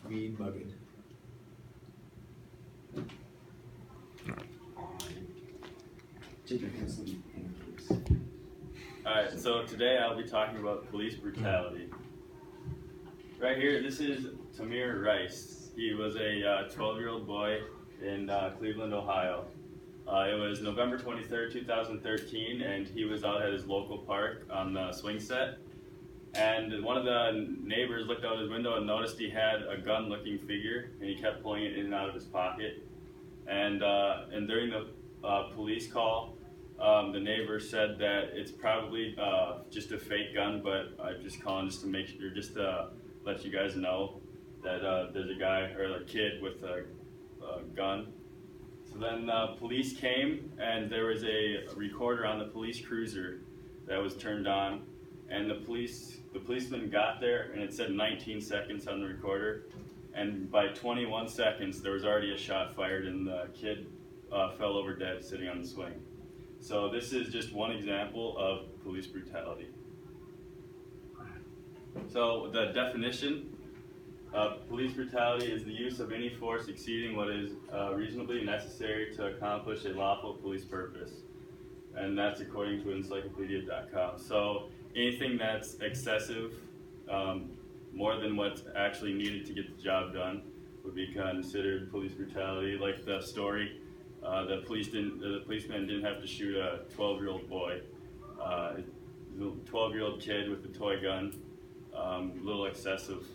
Mean bugging. Alright, so today I'll be talking about police brutality. Right here, this is Tamir Rice. He was a 12-year-old boy in Cleveland, Ohio. It was November 23rd, 2013, and he was out at his local park on the swing set. And one of the neighbors looked out his window and noticed he had a gun-looking figure, and he kept pulling it in and out of his pocket. And during the police call, the neighbor said that it's probably just a fake gun, but I'm just calling just to make sure, just to let you guys know that there's a guy or a kid with a gun. So then police came, and there was a recorder on the police cruiser that was turned on, and the policeman got there, and it said 19 seconds on the recorder, and by 21 seconds there was already a shot fired, and the kid fell over dead sitting on the swing. So this is just one example of police brutality. So the definition of police brutality is the use of any force exceeding what is reasonably necessary to accomplish a lawful police purpose. And that's according to encyclopedia.com. So anything that's excessive, more than what's actually needed to get the job done, would be considered police brutality. Like the story, the policeman didn't have to shoot a 12-year-old boy. A 12-year-old kid with a toy gun, a little excessive.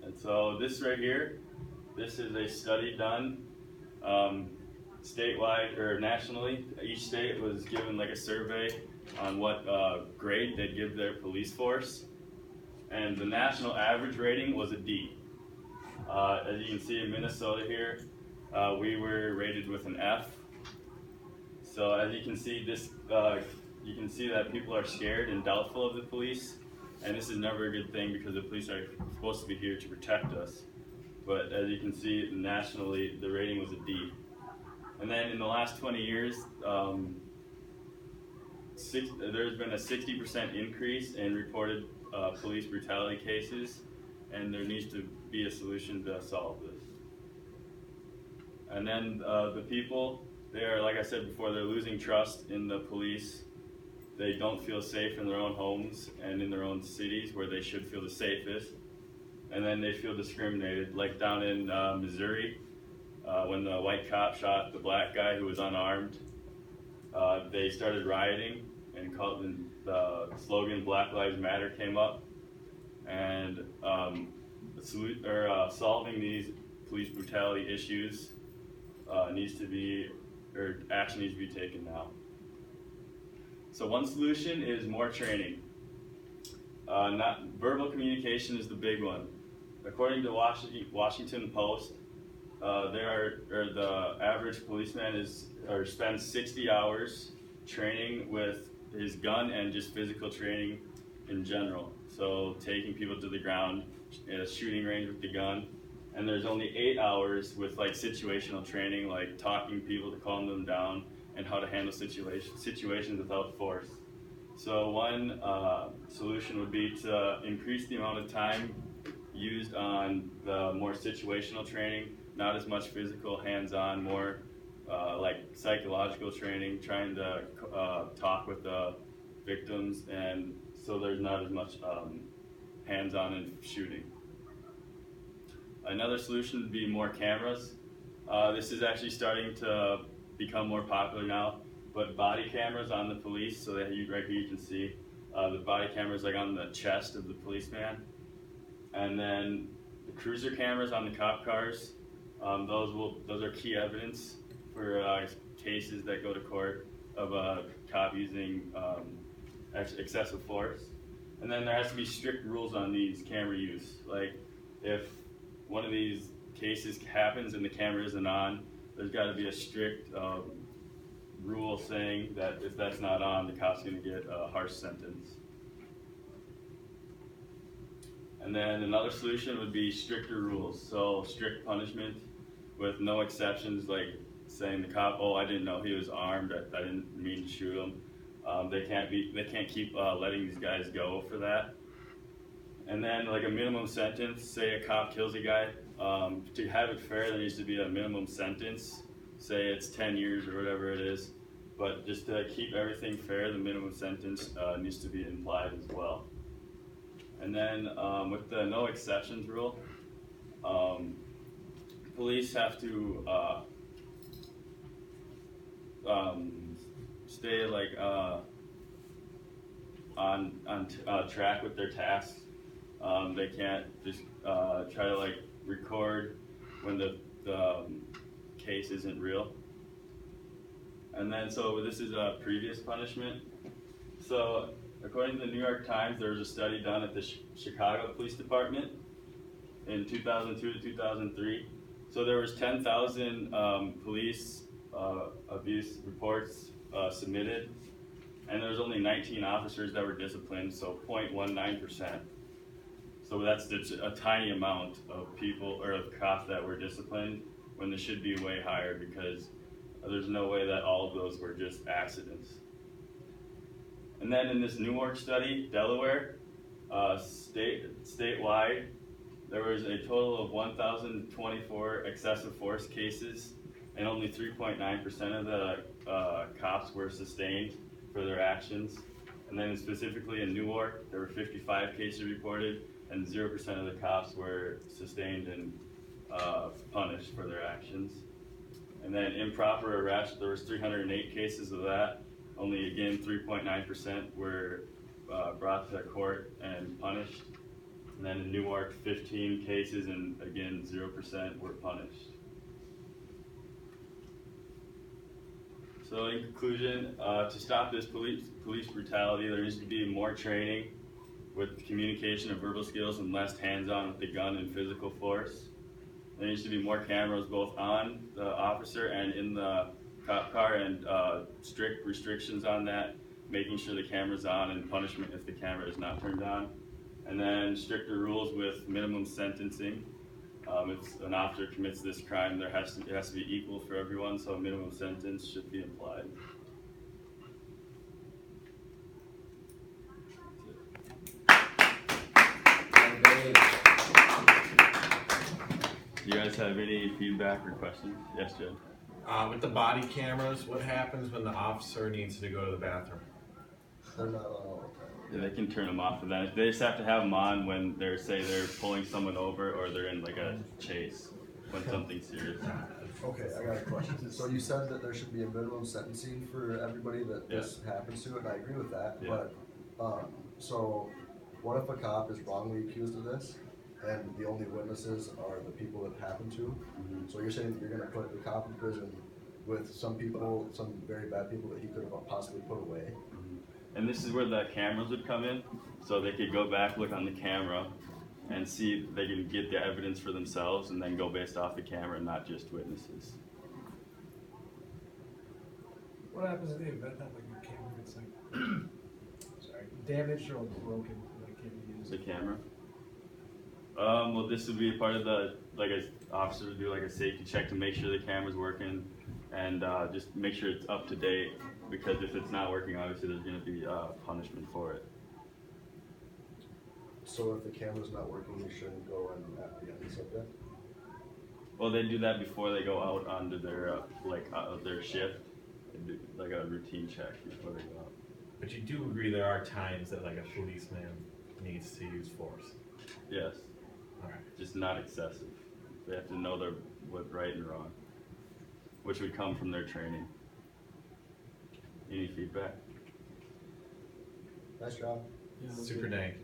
And so this right here, this is a study done statewide or nationally. Each state was given like a survey on what grade they'd give their police force. And the national average rating was a D. As you can see in Minnesota here, we were rated with an F. So as you can see, you can see that people are scared and doubtful of the police, and this is never a good thing because the police are supposed to be here to protect us. But as you can see, nationally, the rating was a D. And then in the last 20 years, there's been a 60% increase in reported police brutality cases, and there needs to be a solution to solve this. And then the people, they are, like I said before, they're losing trust in the police. They don't feel safe in their own homes and in their own cities where they should feel the safest. And then they feel discriminated, like down in Missouri, when the white cop shot the black guy who was unarmed. They started rioting, and the slogan "Black Lives Matter" came up. And solving these police brutality issues action needs to be taken now. So one solution is more training. Not verbal communication is the big one. According to Washington Post, the average policeman spends 60 hours training with his gun and just physical training in general. So taking people to the ground at a shooting range with the gun. And there's only 8 hours with like situational training, like talking to people to calm them down and how to handle situations without force. So one solution would be to increase the amount of time used on the more situational training, not as much physical, hands-on, more like psychological training, trying to talk with the victims, and so there's not as much hands-on and shooting. Another solution would be more cameras. This is actually starting to become more popular now, but body cameras on the police, so that right here you can see the body cameras like on the chest of the policeman. And then the cruiser cameras on the cop cars, those are key evidence for cases that go to court of a cop using excessive force. And then there has to be strict rules on these camera use. Like if one of these cases happens and the camera isn't on, there's got to be a strict rule saying that if that's not on, the cop's going to get a harsh sentence. And then another solution would be stricter rules. So strict punishment with no exceptions, like saying the cop, "Oh, I didn't know he was armed. I didn't mean to shoot him." They can't keep letting these guys go for that. And then like a minimum sentence, say a cop kills a guy, to have it fair, there needs to be a minimum sentence. Say it's 10 years or whatever it is. But just to keep everything fair, the minimum sentence needs to be implied as well. And then with the no exceptions rule, police have to stay like on track with their tasks. They can't just try to like record when the case isn't real. And then so this is a previous punishment. So according to the New York Times, there was a study done at the Chicago Police Department in 2002 to 2003. So there was 10,000 police abuse reports submitted, and there was only 19 officers that were disciplined, so 0.19%. So that's just a tiny amount of people or of cops that were disciplined when they should be way higher, because there's no way that all of those were just accidents. And then in this Newark study, Delaware, statewide, there was a total of 1,024 excessive force cases, and only 3.9% of the cops were sustained for their actions. And then specifically in Newark, there were 55 cases reported, and 0% of the cops were sustained and punished for their actions. And then improper arrest, there was 308 cases of that. Only again 3.9% were brought to court and punished. And then in Newark, 15 cases, and again 0% were punished. So in conclusion, to stop this police brutality, there needs to be more training with communication and verbal skills, and less hands-on with the gun and physical force. There needs to be more cameras both on the officer and in the cop car, and strict restrictions on that, making sure the camera's on, and punishment if the camera is not turned on. And then stricter rules with minimum sentencing. If an officer commits this crime, it has to be equal for everyone, so a minimum sentence should be applied. Do you guys have any feedback or questions? Yes, Jim. With the body cameras, what happens when the officer needs to go to the bathroom? They're not on all the time. Yeah, they can turn them off for that. They just have to have them on when they're pulling someone over, or they're in like a chase, when something's serious. Okay, I got a question. So you said that there should be a minimum sentencing for everybody that this happens to, and I agree with that. Yeah. But so what if a cop is wrongly accused of this, and the only witnesses are the people that happen to? Mm-hmm. So you're saying that you're going to put the cop in prison with some people, some very bad people that he could have possibly put away? And this is where the cameras would come in, so they could go back, look on the camera, and see if they can get the evidence for themselves, and then go based off the camera and not just witnesses. What happens in the event that like the camera gets like damaged or broken, like can't be used? The camera? Well, this would be part of the, like, an officer would do like a safety check to make sure the camera's working, and just make sure it's up to date, because if it's not working, obviously there's going to be punishment for it. So if the camera's not working, you shouldn't go and be on the subject? Well, they do that before they go out onto their their shift. They do like a routine check before they go out. But you do agree there are times that like a policeman needs to use force. Yes. All right. Just not excessive. They have to know what's right and wrong, which would come from their training. Any feedback? Nice job. Yeah, Super dank.